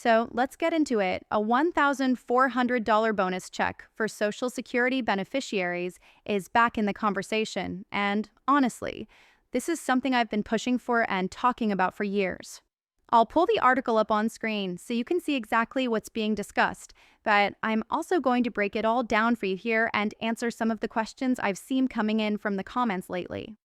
So let's get into it. A $1,400 bonus check for Social Security beneficiaries is back in the conversation, and honestly, this is something I've been pushing for and talking about for years. I'll pull the article up on screen so you can see exactly what's being discussed, but I'm also going to break it all down for you here and answer some of the questions I've seen coming in from the comments lately.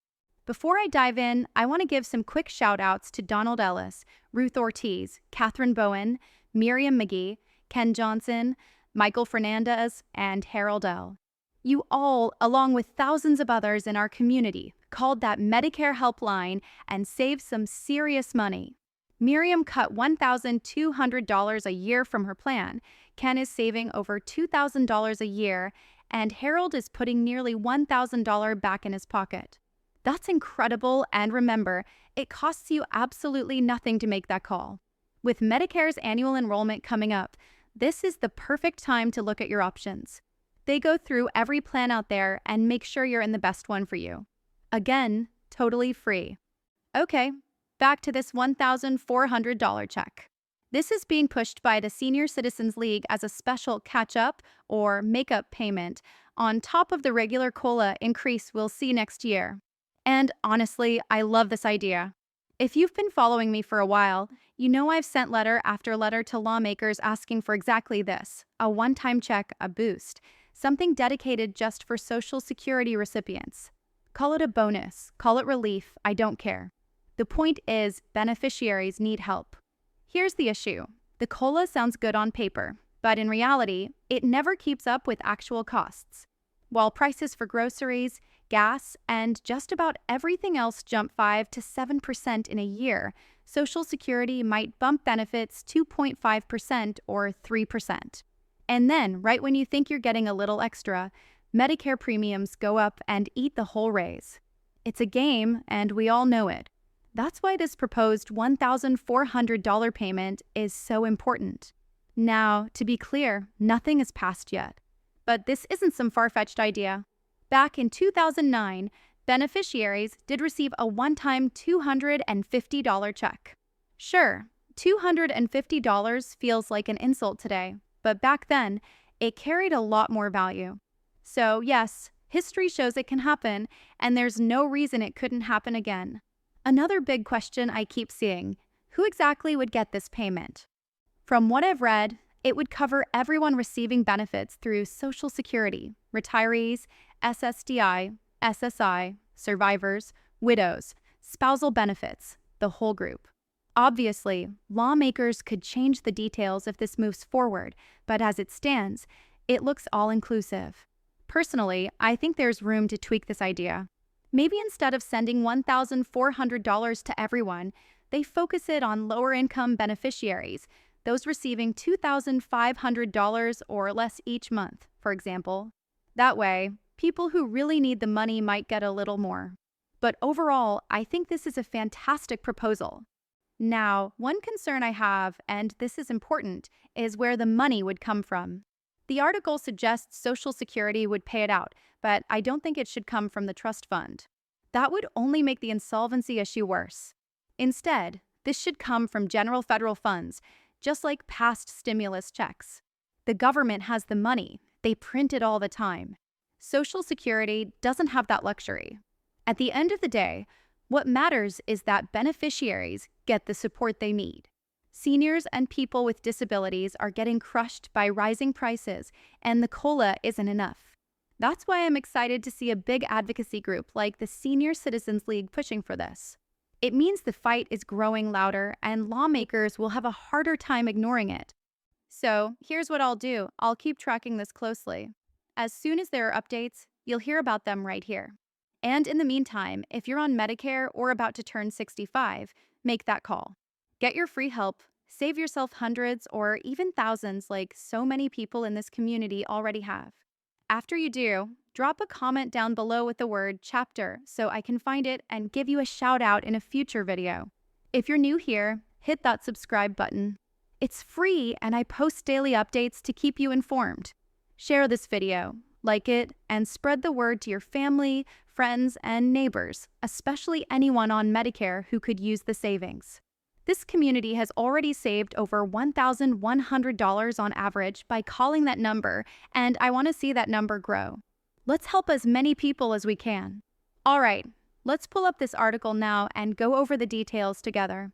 Before I dive in, I want to give some quick shout-outs to Donald Ellis, Ruth Ortiz, Catherine Bowen, Miriam McGee, Ken Johnson, Michael Fernandez, and Harold L. You all, along with thousands of others in our community, called that Medicare helpline and saved some serious money. Miriam cut $1,200 a year from her plan, Ken is saving over $2,000 a year, and Harold is putting nearly $1,000 back in his pocket. That's incredible, and remember, it costs you absolutely nothing to make that call. With Medicare's annual enrollment coming up, this is the perfect time to look at your options. They go through every plan out there and make sure you're in the best one for you. Again, totally free. Okay, back to this $1,400 check. This is being pushed by the Senior Citizens League as a special catch-up or make-up payment on top of the regular COLA increase we'll see next year. And honestly, I love this idea. If you've been following me for a while, you know I've sent letter after letter to lawmakers asking for exactly this, a one-time check, a boost, something dedicated just for Social Security recipients. Call it a bonus, call it relief, I don't care. The point is, beneficiaries need help. Here's the issue. The COLA sounds good on paper, but in reality, it never keeps up with actual costs. While prices for groceries, gas, and just about everything else jump 5 to 7% in a year, Social Security might bump benefits 2.5% or 3%. And then, right when you think you're getting a little extra, Medicare premiums go up and eat the whole raise. It's a game, and we all know it. That's why this proposed $1,400 payment is so important. Now, to be clear, nothing is passed yet. But this isn't some far-fetched idea. Back in 2009, beneficiaries did receive a one-time $250 check. Sure, $250 feels like an insult today, but back then, it carried a lot more value. So yes, history shows it can happen, and there's no reason it couldn't happen again. Another big question I keep seeing, who exactly would get this payment? From what I've read, it would cover everyone receiving benefits through Social Security, retirees, SSDI, SSI, survivors, widows, spousal benefits, the whole group. Obviously, lawmakers could change the details if this moves forward, but as it stands, it looks all-inclusive. Personally, I think there's room to tweak this idea. Maybe instead of sending $1,400 to everyone, they focus it on lower-income beneficiaries, those receiving $2,500 or less each month, for example. That way, people who really need the money might get a little more. But overall, I think this is a fantastic proposal. Now, one concern I have, and this is important, is where the money would come from. The article suggests Social Security would pay it out, but I don't think it should come from the trust fund. That would only make the insolvency issue worse. Instead, this should come from general federal funds, just like past stimulus checks. The government has the money. They print it all the time. Social Security doesn't have that luxury. At the end of the day, what matters is that beneficiaries get the support they need. Seniors and people with disabilities are getting crushed by rising prices, and the COLA isn't enough. That's why I'm excited to see a big advocacy group like the Senior Citizens League pushing for this. It means the fight is growing louder, and lawmakers will have a harder time ignoring it. So, here's what I'll do. I'll keep tracking this closely. As soon as there are updates, you'll hear about them right here. And in the meantime, if you're on Medicare or about to turn 65, make that call. Get your free help, save yourself hundreds or even thousands like so many people in this community already have. After you do, drop a comment down below with the word chapter so I can find it and give you a shout out in a future video. If you're new here, hit that subscribe button. It's free and I post daily updates to keep you informed. Share this video, like it, and spread the word to your family, friends, and neighbors, especially anyone on Medicare who could use the savings. This community has already saved over $1,100 on average by calling that number, and I want to see that number grow. Let's help as many people as we can. All right, let's pull up this article now and go over the details together.